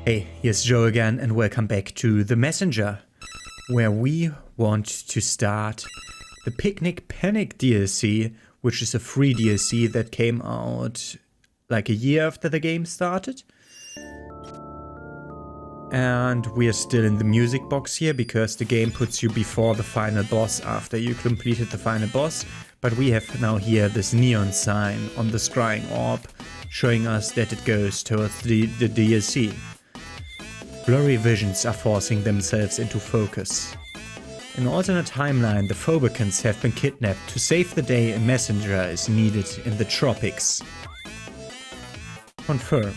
Hey, here's Joe again and welcome back to The Messenger, where we want to start the Picnic Panic DLC, which is a free DLC that came out like a year after the game started. And we are still in the music box here because the game puts you before the final boss after you completed the final boss. But we have now here this neon sign on the scrying orb showing us that it goes towards the DLC. Blurry visions are forcing themselves into focus. In an alternate timeline, the Phobicans have been kidnapped. To save the day, a messenger is needed in the tropics. Confirm.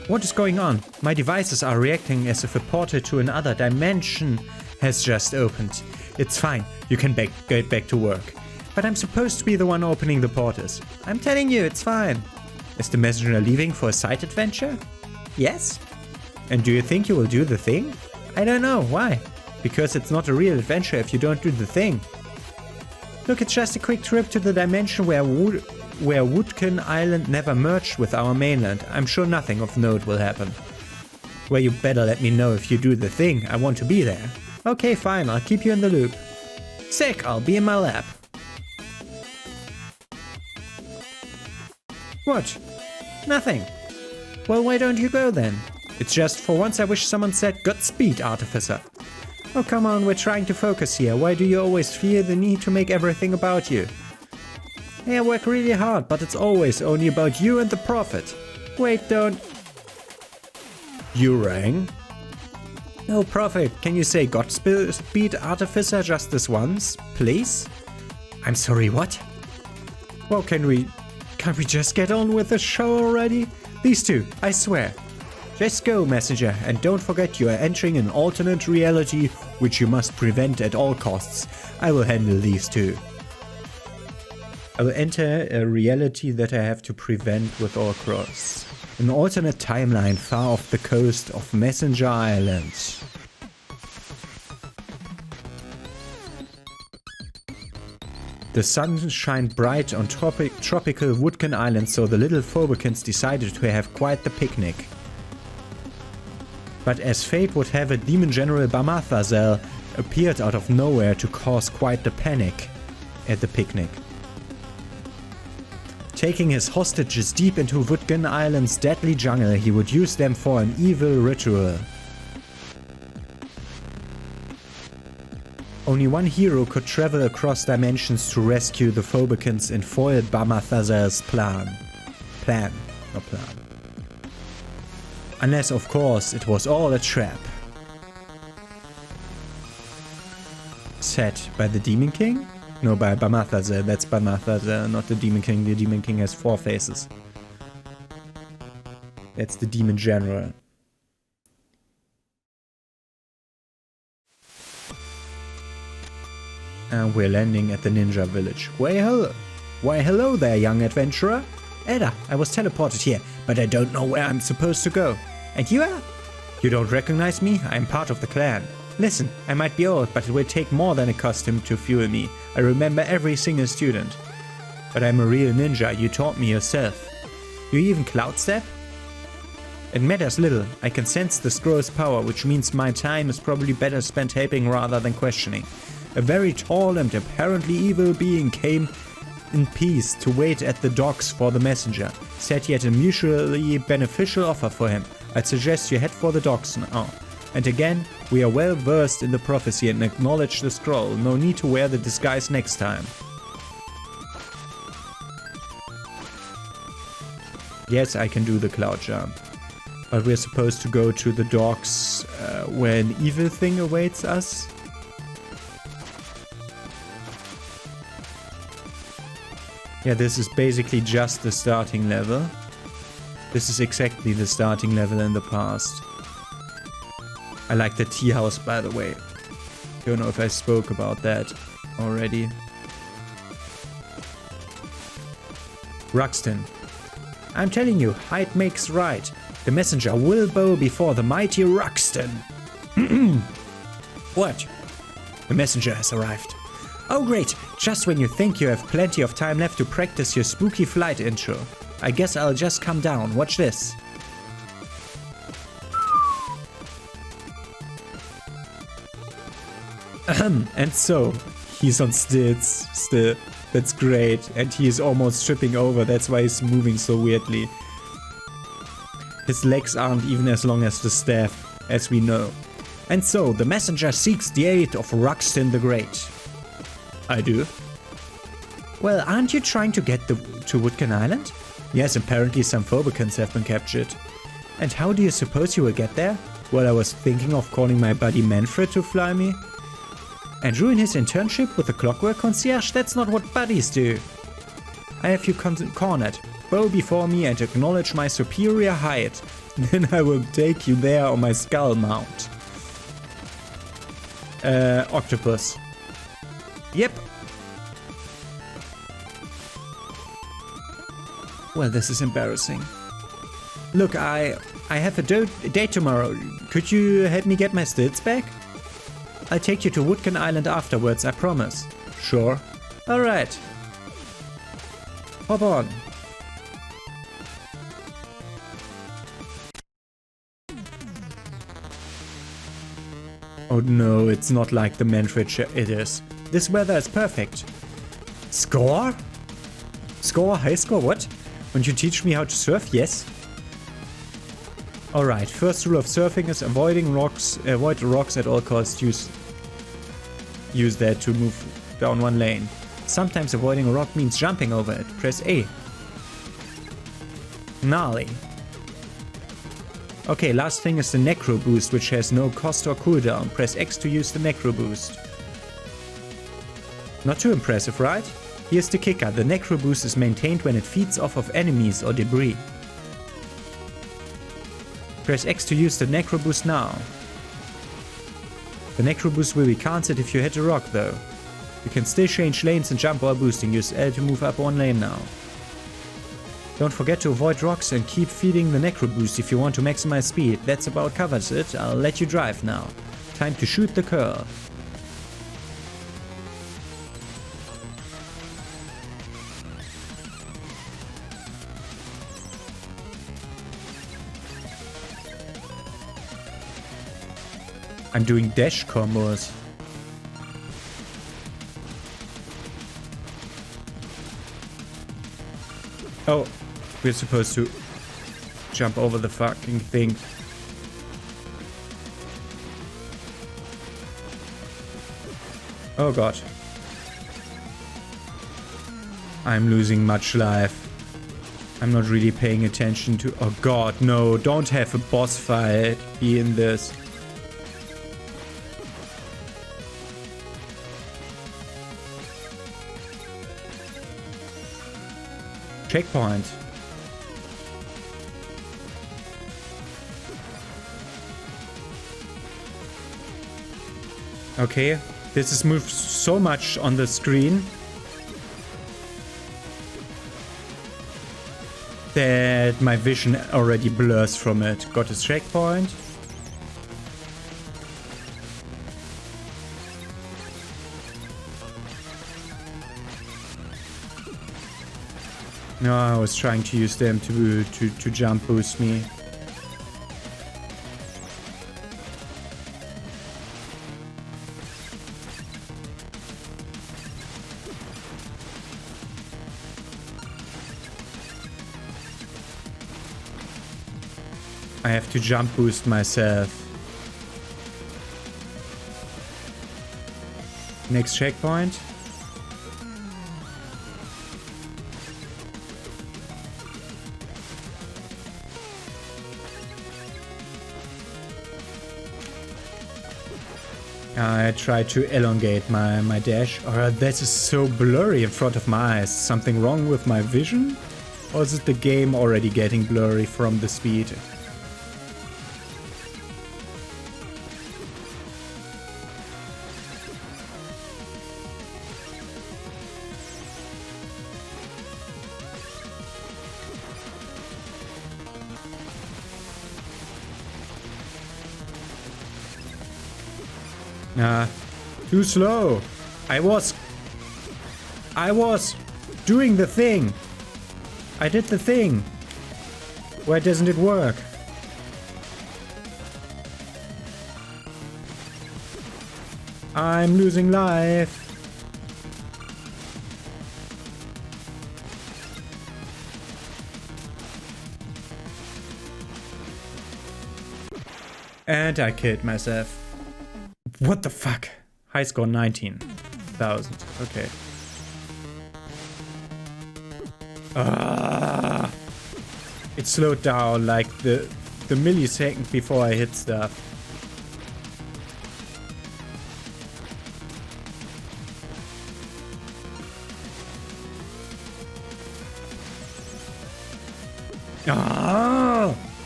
What is going on? My devices are reacting as if a portal to another dimension has just opened. It's fine, you can get back to work. But I'm supposed to be the one opening the portals. I'm telling you, it's fine. Is the messenger leaving for a side adventure? Yes? And do you think you will do the thing? I don't know, why? Because it's not a real adventure if you don't do the thing. Look, it's just a quick trip to the dimension where Woodkin Island never merged with our mainland. I'm sure nothing of note will happen. Well, you better let me know if you do the thing. I want to be there. Okay, fine, I'll keep you in the loop. Sick, I'll be in my lab. What? Nothing. Well, why don't you go then? It's just for once I wish someone said Godspeed, Artificer. Oh, come on, we're trying to focus here. Why do you always feel the need to make everything about you? Hey, I work really hard, but it's always only about you and the Prophet. Wait, don't... You rang? No, Prophet, can you say Godspeed, Artificer, just this once, please? I'm sorry, what? Well, can't we just get on with the show already? These two, I swear. Just go, Messenger, and don't forget you are entering an alternate reality which you must prevent at all costs. I will handle these two. I will enter a reality that I have to prevent with all costs. An alternate timeline far off the coast of Messenger Island. The sun shined bright on tropical Woodkin Island, so the little Phobicans decided to have quite the picnic. But as fate would have it, Demon General Bamathazel appeared out of nowhere to cause quite the panic at the picnic. Taking his hostages deep into Woodkin Island's deadly jungle, he would use them for an evil ritual. Only one hero could travel across dimensions to rescue the Phobicans and foil Bamathazel's plan. Not plan. Unless, of course, it was all a trap. Set by the Demon King? No, by Bamathazel. That's Bamathazel, not the Demon King. The Demon King has 4 faces. That's the Demon General. And we're landing at the ninja village. Why hello there, young adventurer. Ada, I was teleported here, but I don't know where I'm supposed to go. And you are? You don't recognize me? I'm part of the clan. Listen, I might be old, but it will take more than a costume to fuel me. I remember every single student. But I'm a real ninja, you taught me yourself. You even cloud step? It matters little. I can sense the scroll's power, which means my time is probably better spent helping rather than questioning. A very tall and apparently evil being came in peace to wait at the docks for the messenger. Said he had a mutually beneficial offer for him. I'd suggest you head for the docks now. And again, we are well versed in the prophecy and acknowledge the scroll. No need to wear the disguise next time. Yes, I can do the cloud jump. But we're supposed to go to the docks where an evil thing awaits us. Yeah, this is basically just the starting level. This is exactly the starting level in the past. I like the tea house, by the way. Don't know if I spoke about that already. Ruxton. I'm telling you, height makes right. The messenger will bow before the mighty Ruxton. What? The messenger has arrived. Oh great, just when you think you have plenty of time left to practice your spooky flight intro. I guess I'll just come down. Watch this. And so, he's on stilts still. That's great. And he is almost tripping over. That's why he's moving so weirdly. His legs aren't even as long as the staff, as we know. And so, the messenger seeks the aid of Ruxton the Great. I do. Well, aren't you trying to get to Woodken Island? Yes, apparently some Phobicans have been captured. And how do you suppose you will get there? Well, I was thinking of calling my buddy Manfred to fly me. And ruin his internship with the clockwork concierge? That's not what buddies do. I have you cornered. Bow before me and acknowledge my superior height. Then I will take you there on my skull mount. Octopus. Yep. Well, this is embarrassing. Look, I have a date tomorrow. Could you help me get my stilts back? I'll take you to Woodken Island afterwards, I promise. Sure. Alright. Hop on. Oh no, it's not like the Manfred it is. This weather is perfect. Score? Score? High score? What? Won't you teach me how to surf? Yes. Alright, first rule of surfing is avoid rocks at all costs. Use that to move down one lane. Sometimes avoiding a rock means jumping over it. Press A. Gnarly. Okay, last thing is the Necro Boost, which has no cost or cooldown. Press X to use the Necro Boost. Not too impressive, right? Here's the kicker. The Necro Boost is maintained when it feeds off of enemies or debris. Press X to use the Necro Boost now. The Necro Boost will be cancelled if you hit a rock though. You can still change lanes and jump while boosting. Use L to move up one lane now. Don't forget to avoid rocks and keep feeding the Necro Boost if you want to maximize speed. That's about covers it. I'll let you drive now. Time to shoot the curl. I'm doing dash combos. Oh, we're supposed to jump over the fucking thing. Oh god. I'm losing much life. I'm not really paying attention to... Oh god, no, don't have a boss fight be in this. Checkpoint. Okay, this has moved so much on the screen that my vision already blurs from it. Got a checkpoint. No, I was trying to use them to jump boost me. I have to jump boost myself. Next checkpoint. I try to elongate my dash. Oh, this is so blurry in front of my eyes. Something wrong with my vision? Or is it the game already getting blurry from the speed? Too slow. I was doing the thing. I did the thing. Why doesn't it work? I'm losing life. And I killed myself. What the fuck? High score 19,000. Okay. It slowed down like the millisecond before I hit stuff.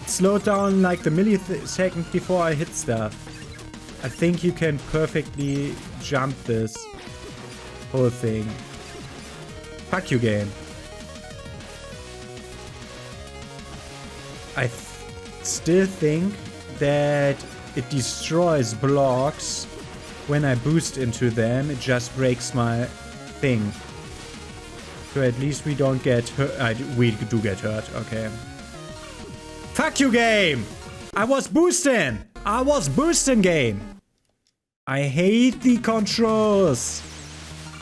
It slowed down like the millisecond before I hit stuff. I think you can perfectly jump this whole thing. Fuck you, game. I still think that it destroys blocks when I boost into them. It just breaks my thing. So at least we don't get hurt. We do get hurt. Okay. Fuck you, game! I was boosting! I was boosting, game! I hate the controls!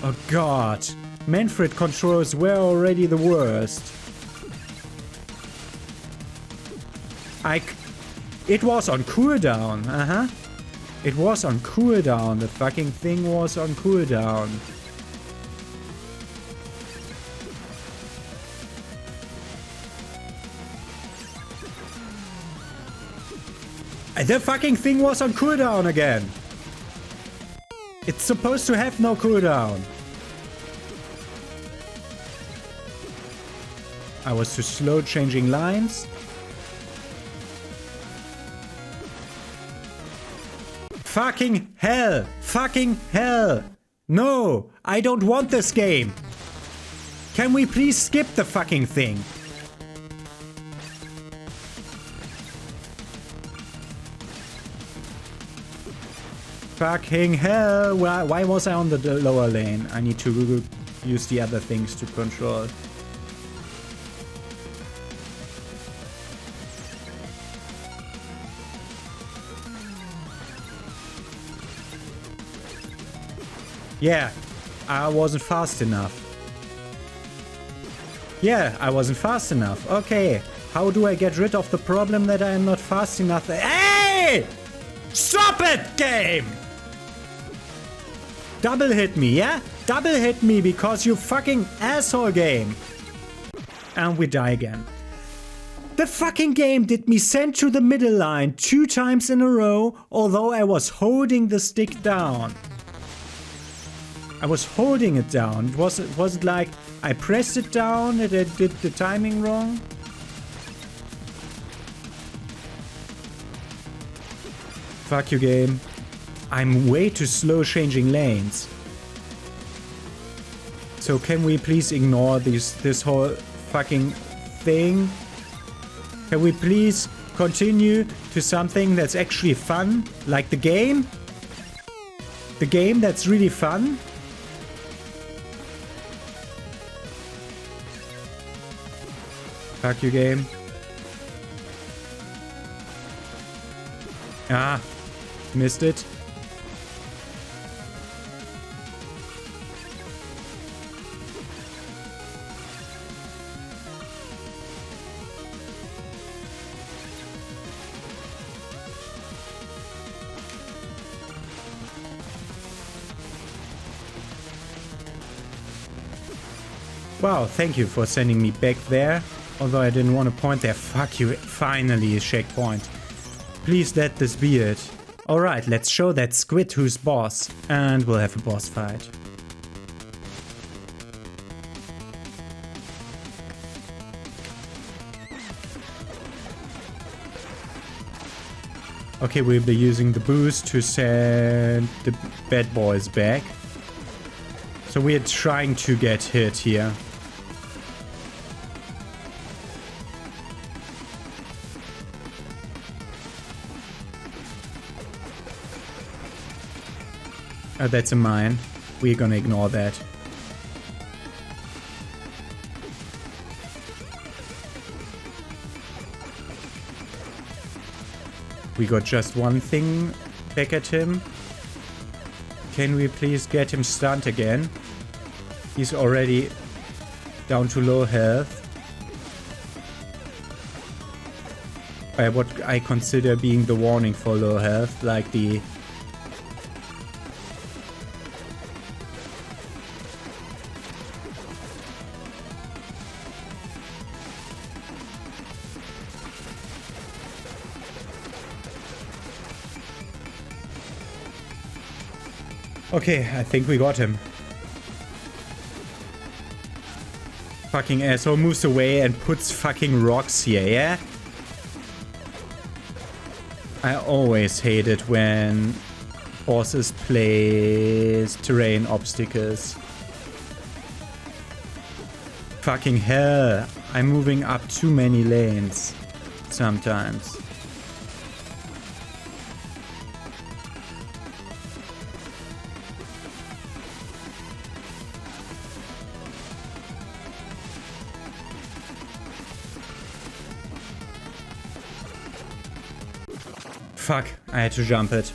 Oh god. Manfred controls were already the worst. It was on cooldown. It was on cooldown. The fucking thing was on cooldown. The fucking thing was on cooldown again. It's supposed to have no cooldown. I was too slow changing lines. Fucking hell! Fucking hell! No! I don't want this game! Can we please skip the fucking thing? Fucking hell! Why was I on the lower lane? I need to use the other things to control. Yeah, I wasn't fast enough. Yeah, I wasn't fast enough. Okay, how do I get rid of the problem that I am not fast enough? Hey! Stop it, game! Double hit me, yeah? Double hit me because you fucking asshole, game. And we die again. The fucking game did me send to the middle line 2 times in a row, although I was holding the stick down. I was holding it down. Was it like I pressed it down and I did the timing wrong? Fuck you, game. I'm way too slow changing lanes. So can we please ignore this whole fucking thing? Can we please continue to something that's actually fun? Like the game? The game that's really fun? Fuck you, game. Ah, missed it. Wow, thank you for sending me back there. Although I didn't want to point there. Fuck you. Finally a checkpoint. Please let this be it. Alright, let's show that squid who's boss. And we'll have a boss fight. Okay, we'll be using the boost to send the bad boys back. So we're trying to get hit here. Oh, that's a mine. We're gonna ignore that. We got just one thing back at him. Can we please get him stunned again? He's already down to low health. By what I consider being the warning for low health, like the... Okay, I think we got him. Fucking asshole moves away and puts fucking rocks here, yeah? I always hate it when bosses place terrain obstacles. Fucking hell, I'm moving up too many lanes sometimes. Fuck, I had to jump it.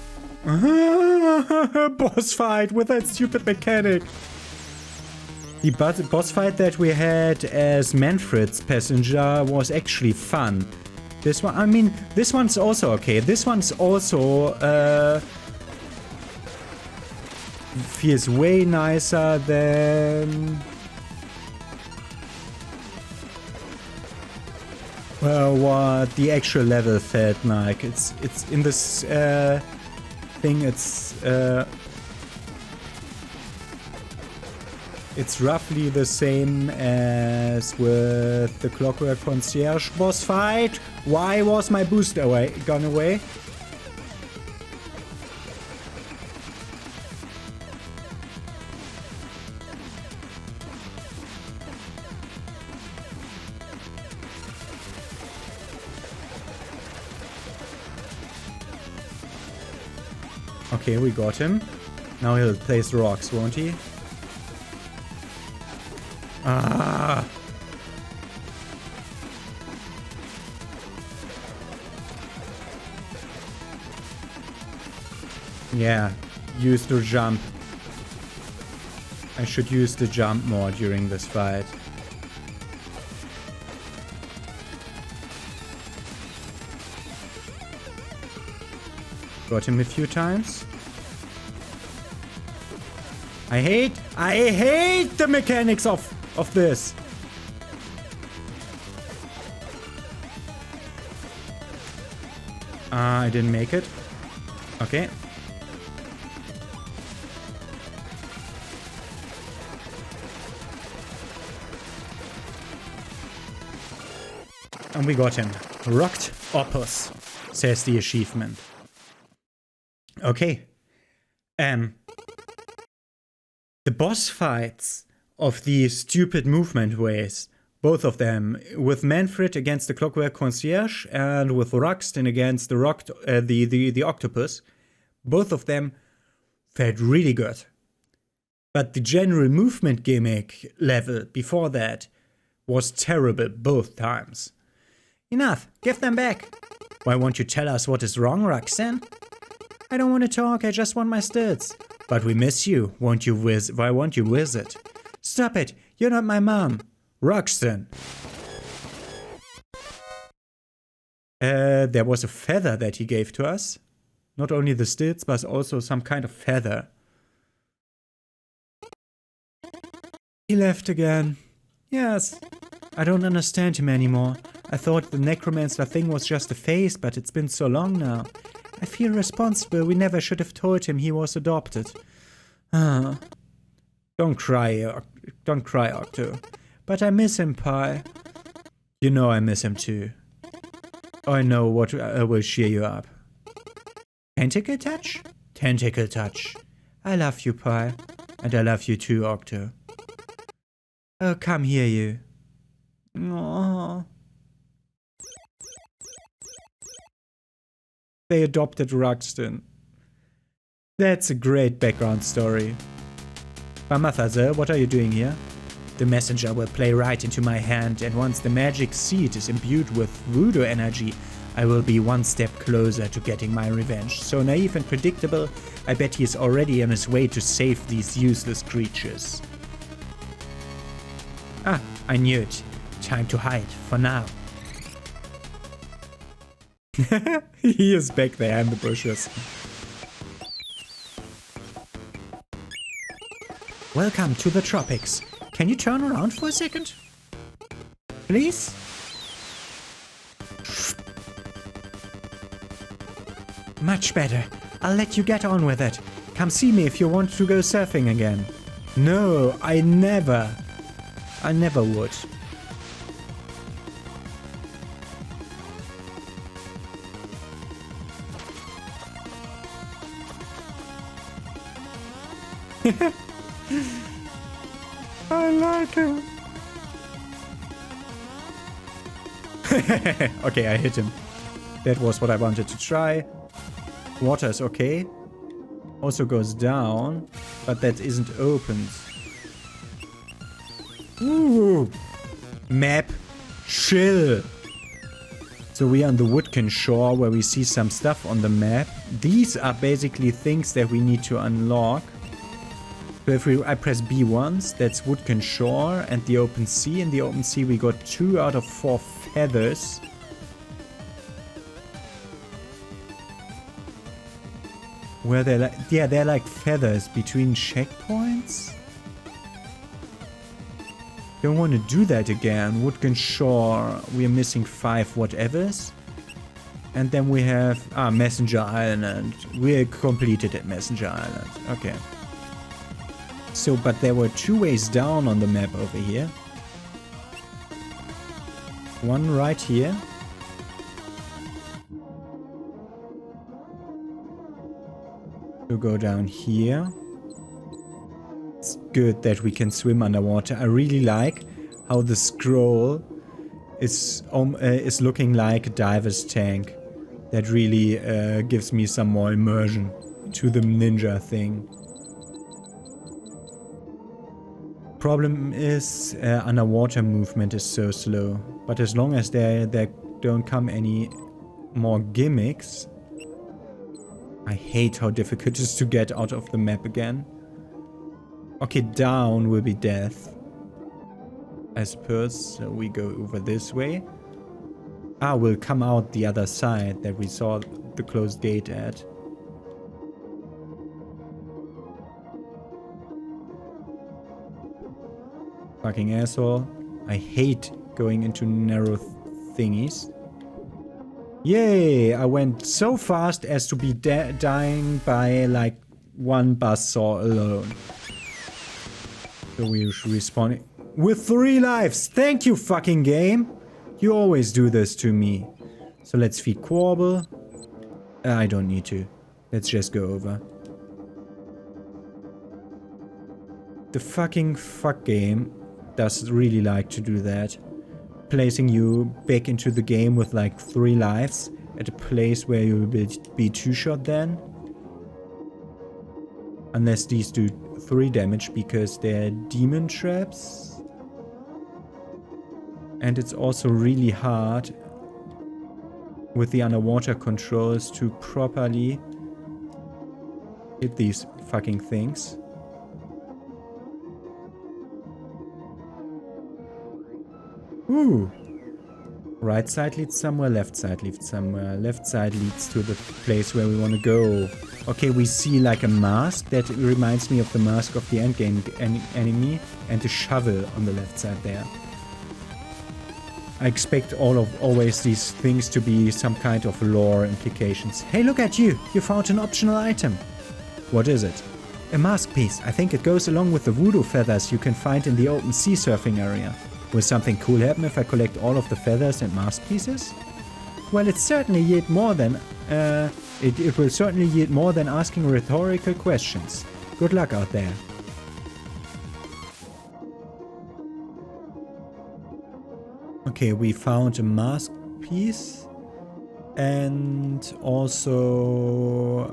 Boss fight with that stupid mechanic. The boss fight that we had as Manfred's passenger was actually fun. This one, I mean, this one's also okay. This one's also feels way nicer than... Well, what the actual level felt like. It's in this thing. It's roughly the same as with the Clockwork Concierge boss fight. Why was my boost gone away? Okay, we got him. Now he'll place rocks, won't he? Ah! Yeah, use the jump. I should use the jump more during this fight. Got him a few times. I hate the mechanics of this. I didn't make it. Okay. And we got him. Rocked Opus, says the achievement. Okay. The boss fights of these stupid movement ways, both of them, with Manfred against the Clockwork Concierge and with Ruxton against the Octopus, both of them felt really good. But the general movement gimmick level before that was terrible both times. Enough, give them back. Why won't you tell us what is wrong, Ruxton? I don't want to talk, I just want my stilts. But we miss you, won't you why won't you visit? Stop it, you're not my mom. Ruxton. There was a feather that he gave to us. Not only the stilts, but also some kind of feather. He left again. Yes. I don't understand him anymore. I thought the necromancer thing was just a phase, but it's been so long now. I feel responsible. We never should have told him he was adopted. Ah. Don't cry, Octo. But I miss him, Pi. You know I miss him too. I know what will cheer you up. Tentacle touch? Tentacle touch. I love you, Pi. And I love you too, Octo. Oh, come here, you. Aww. They adopted Ruxton. That's a great background story. Bamathazel, what are you doing here? The messenger will play right into my hand, and once the magic seed is imbued with voodoo energy, I will be one step closer to getting my revenge. So naive and predictable, I bet he is already on his way to save these useless creatures. Ah, I knew it. Time to hide, for now. He is back there in the bushes. Welcome to the tropics. Can you turn around for a second? Please? Much better. I'll let you get on with it. Come see me if you want to go surfing again. No, I never would. I like him. Okay, I hit him. That was what I wanted to try. Water is okay. Also goes down, but that isn't opened. Ooh. Map. Chill. So we are on the Woodkin shore where we see some stuff on the map. These are basically things that we need to unlock. So if I press B once, that's Woodkin shore and the open sea. In the open sea we got 2 out of 4 feathers. Where they're like, yeah, they're like feathers between checkpoints. Don't want to do that again. Woodkin shore, we're missing 5 whatevers. And then we have, Messenger Island. We completed at Messenger Island. Okay. So, but there were 2 ways down on the map over here. One right here. To go down here. It's good that we can swim underwater. I really like how the scroll is looking like a diver's tank. That really gives me some more immersion to the ninja thing. Problem is underwater movement is so slow. But as long as there don't come any more gimmicks. I hate how difficult it is to get out of the map again. Okay, down will be death. I suppose so we go over this way. Ah, we'll come out the other side that we saw the closed gate at. Fucking asshole. I hate going into narrow thingies. Yay! I went so fast as to be dying by like 1 buzzsaw alone. So we respawn with 3 lives. Thank you, fucking game. You always do this to me. So let's feed Quabble. I don't need to. Let's just go over. The fucking fuck game does really like to do that. Placing you back into the game with like 3 lives at a place where you will be 2-shot then. Unless these do 3 damage because they're demon traps. And it's also really hard with the underwater controls to properly hit these fucking things. Ooh. Right side leads somewhere, left side leads somewhere. Left side leads to the place where we want to go. Okay, we see like a mask that reminds me of the mask of the endgame enemy and a shovel on the left side there. I expect always these things to be some kind of lore implications. Hey, look at you! You found an optional item. What is it? A mask piece. I think it goes along with the voodoo feathers you can find in the open sea surfing area. Will something cool happen if I collect all of the feathers and mask pieces? Well, it certainly yield more than it will certainly yield more than asking rhetorical questions. Good luck out there. Okay, we found a mask piece, and also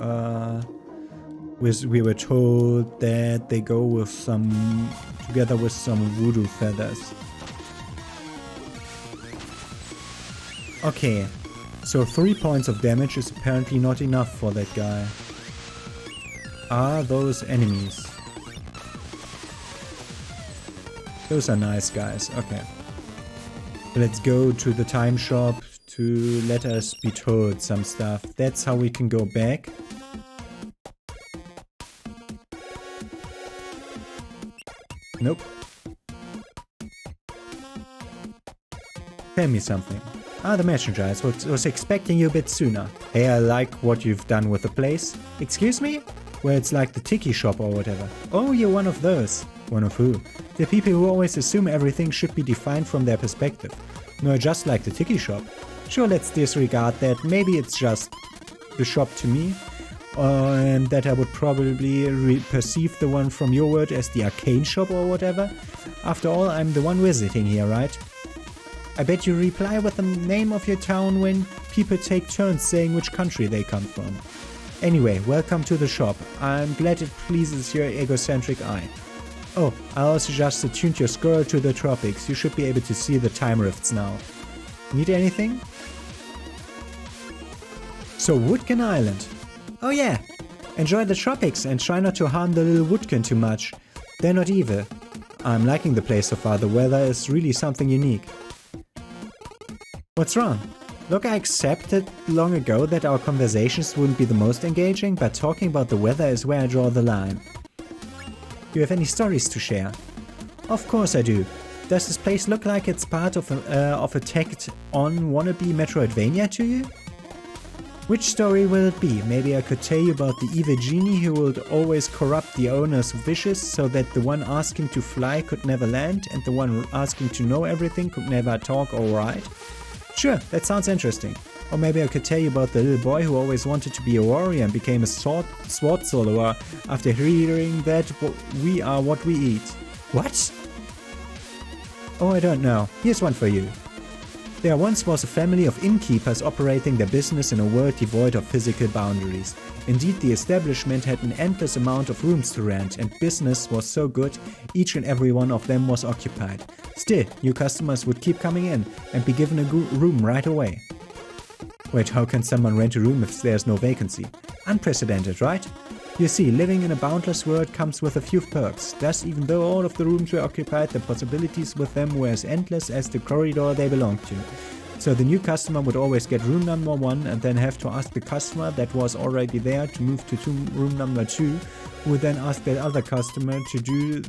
we were told that they go with together with some voodoo feathers. Okay, So 3 points of damage is apparently not enough for that guy. Are those enemies? Those are nice guys, okay. Let's go to the time shop to let us be told some stuff. That's how we can go back. Nope. Tell me something. Ah, the messenger. I was expecting you a bit sooner. Hey, I like what you've done with the place. Excuse me? Well, it's like the tiki shop or whatever. Oh, you're one of those. One of who? The people who always assume everything should be defined from their perspective. No, just like the tiki shop. Sure, let's disregard that. Maybe it's just the shop to me. And that I would probably perceive the one from your word as the arcane shop or whatever. After all, I'm the one visiting here, right? I bet you reply with the name of your town when people take turns saying which country they come from. Anyway, welcome to the shop. I'm glad it pleases your egocentric eye. Oh, I also just attuned your squirrel to the tropics. You should be able to see the time rifts now. Need anything? So, Woodkin Island. Oh yeah, enjoy the tropics and try not to harm the little woodkin too much. They're not evil. I'm liking the place so far. The weather is really something unique. What's wrong? Look, I accepted long ago that our conversations wouldn't be the most engaging, but talking about the weather is where I draw the line. Do you have any stories to share? Of course I do. Does this place look like it's part of a tacked-on wannabe Metroidvania to you? Which story will it be? Maybe I could tell you about the evil genie who would always corrupt the owner's wishes so that the one asking to fly could never land and the one asking to know everything could never talk or write. Sure, that sounds interesting. Or maybe I could tell you about the little boy who always wanted to be a warrior and became a sword soloer after hearing that we are what we eat. What? Oh, I don't know. Here's one for you. There once was a family of innkeepers operating their business in a world devoid of physical boundaries. Indeed, the establishment had an endless amount of rooms to rent, and business was so good, each and every one of them was occupied. Still, new customers would keep coming in and be given a room right away. Wait, how can someone rent a room if there's no vacancy? Unprecedented, right? You see, living in a boundless world comes with a few perks. Thus, even though all of the rooms were occupied, the possibilities with them were as endless as the corridor they belonged to. So the new customer would always get room number 1 and then have to ask the customer that was already there to move to room number 2, who would then ask that other customer to do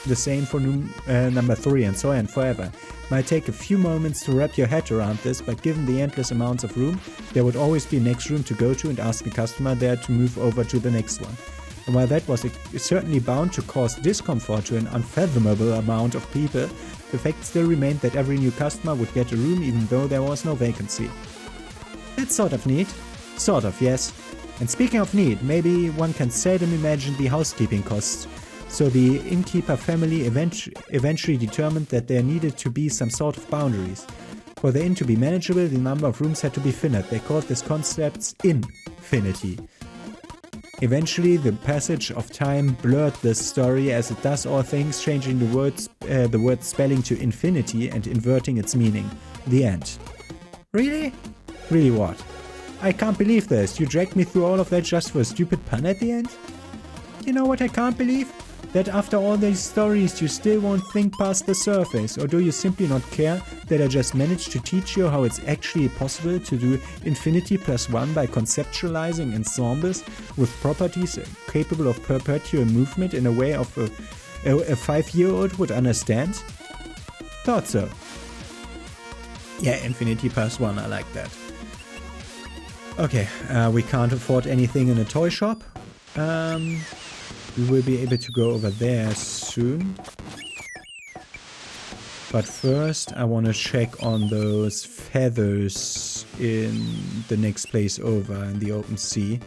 the same for room number 3 and so on forever. Might take a few moments to wrap your head around this, but given the endless amounts of room, there would always be a next room to go to and ask the customer there to move over to the next one. And while that was certainly bound to cause discomfort to an unfathomable amount of people, the fact still remained that every new customer would get a room even though there was no vacancy. That's sort of neat. Sort of, yes. And speaking of neat, maybe one can seldom imagine the housekeeping costs. So the innkeeper family eventually determined that there needed to be some sort of boundaries. For the inn to be manageable, the number of rooms had to be finite. They called this concept infinity. Eventually, the passage of time blurred this story as it does all things, changing the word spelling to infinity and inverting its meaning. The end. Really? Really what? I can't believe this. You dragged me through all of that just for a stupid pun at the end? You know what I can't believe? That after all these stories you still won't think past the surface, or do you simply not care that I just managed to teach you how it's actually possible to do infinity plus 1 by conceptualizing ensembles with properties capable of perpetual movement in a way of a 5-year-old would understand? Thought so. Yeah, infinity plus 1, I like that. Okay, we can't afford anything in a toy shop. We will be able to go over there soon. But first I want to check on those feathers in the next place over in the open sea.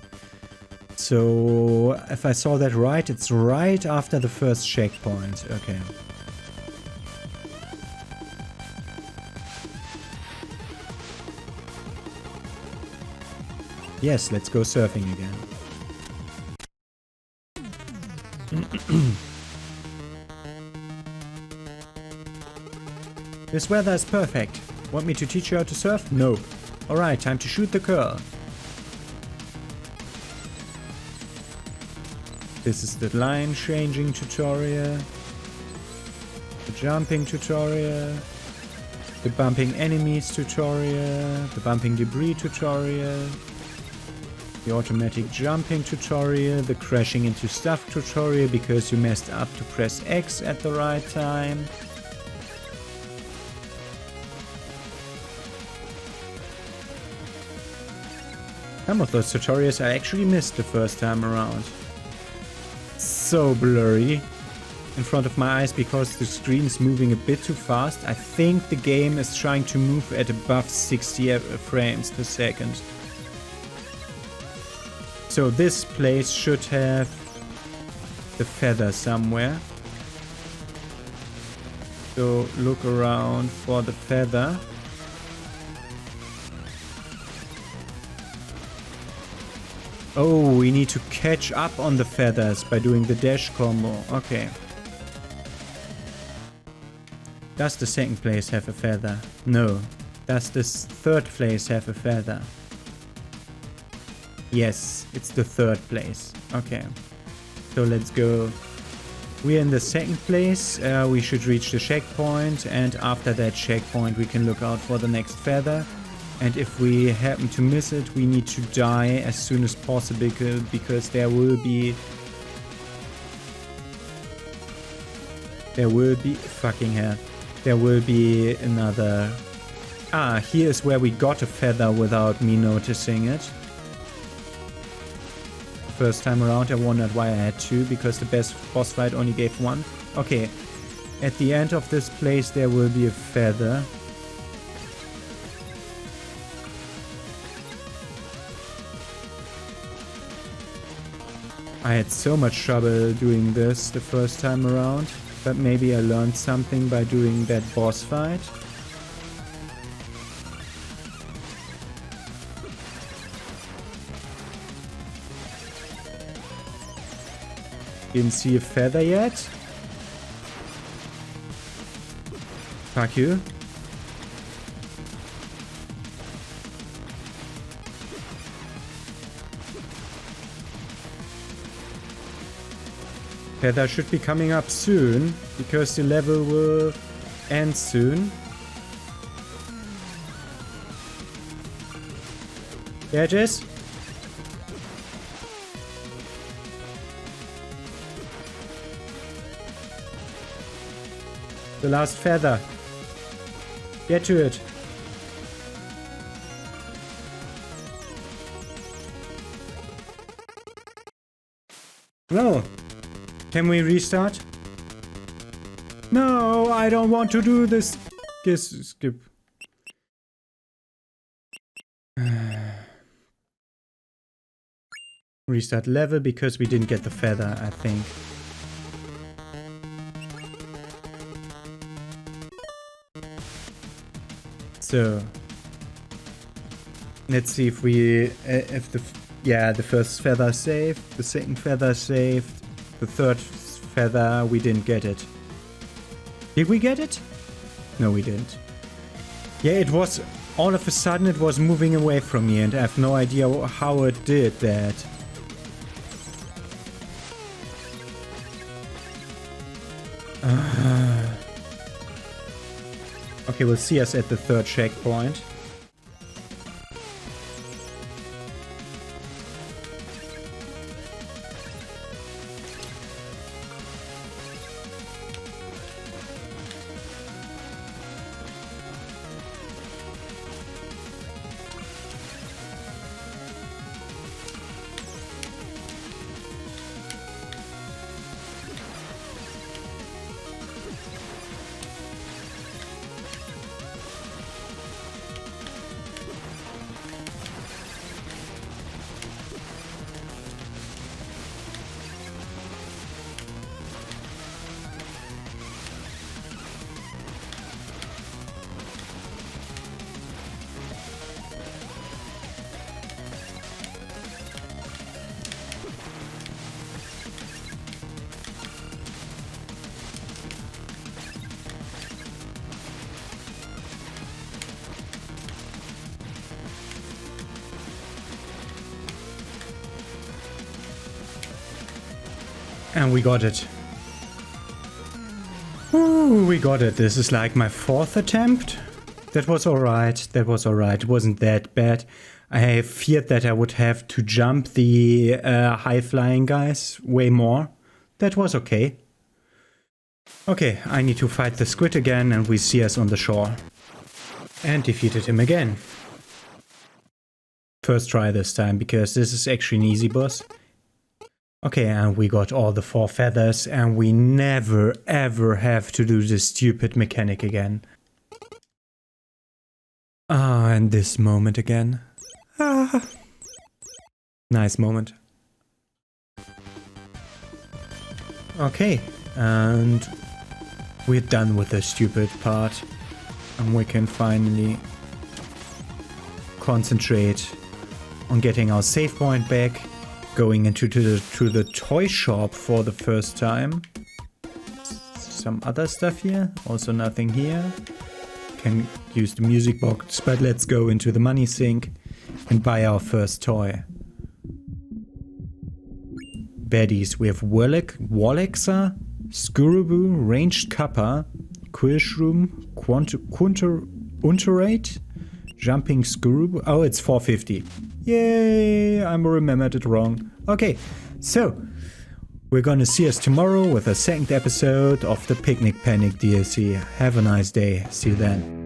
So if I saw that right, it's right after the first checkpoint. Okay. Yes, let's go surfing again. This weather is perfect. Want me to teach you how to surf? No. Alright, time to shoot the curl. This is the line changing tutorial. The jumping tutorial. The bumping enemies tutorial. The bumping debris tutorial. The automatic jumping tutorial. The crashing into stuff tutorial because you messed up to press X at the right time. Some of those tutorials I actually missed the first time around. So blurry in front of my eyes because the screen is moving a bit too fast. I think the game is trying to move at above 60 frames per second. So this place should have the feather somewhere. So look around for the feather. Oh, we need to catch up on the feathers by doing the dash combo. Okay. Does the second place have a feather? No. Does this third place have a feather? Yes, it's the third place. Okay. So let's go. We're in the second place. We should reach the checkpoint, and after that checkpoint we can look out for the next feather. And if we happen to miss it, we need to die as soon as possible because there will be fucking hell. There will be another. Ah, here is where we got a feather without me noticing it. First time around I wondered why I had two, because the best boss fight only gave one. Okay, at the end of this place there will be a feather. I had so much trouble doing this the first time around, but maybe I learned something by doing that boss fight. Didn't see a feather yet. Fuck you. Feather should be coming up soon, because the level will end soon. There it is. The last feather. Get to it. No. Can we restart? No, I don't want to do this. Skip. Restart level because we didn't get the feather, I think. So let's see if we the first feather saved, the second feather saved. The third feather, we didn't get it. Did we get it? No, we didn't. Yeah, it was... All of a sudden it was moving away from me and I have no idea how it did that. Okay, we'll see us at the third checkpoint. And we got it. Ooh, we got it. This is like my 4th attempt. That was alright. That was alright. It wasn't that bad. I feared that I would have to jump the high-flying guys way more. That was okay. Okay, I need to fight the squid again, and we see us on the shore. And defeated him again. First try this time, because this is actually an easy boss. Okay, and we got all the 4 feathers, and we never ever have to do this stupid mechanic again. Ah, and this moment again. Ah. Nice moment. Okay, and we're done with the stupid part. And we can finally concentrate on getting our save point back. Going into the toy shop for the first time. Some other stuff here. Also nothing here. Can use the music box, but let's go into the money sink and buy our first toy. Baddies. We have Wallexa, Scuruboo, Ranged Kappa, Quillshroom, Unterate, Jumping Scuruboo. Oh, it's 450. Yay! I remembered it wrong. Okay, so we're gonna see us tomorrow with a 2nd episode of the Picnic Panic DLC. Have a nice day. See you then.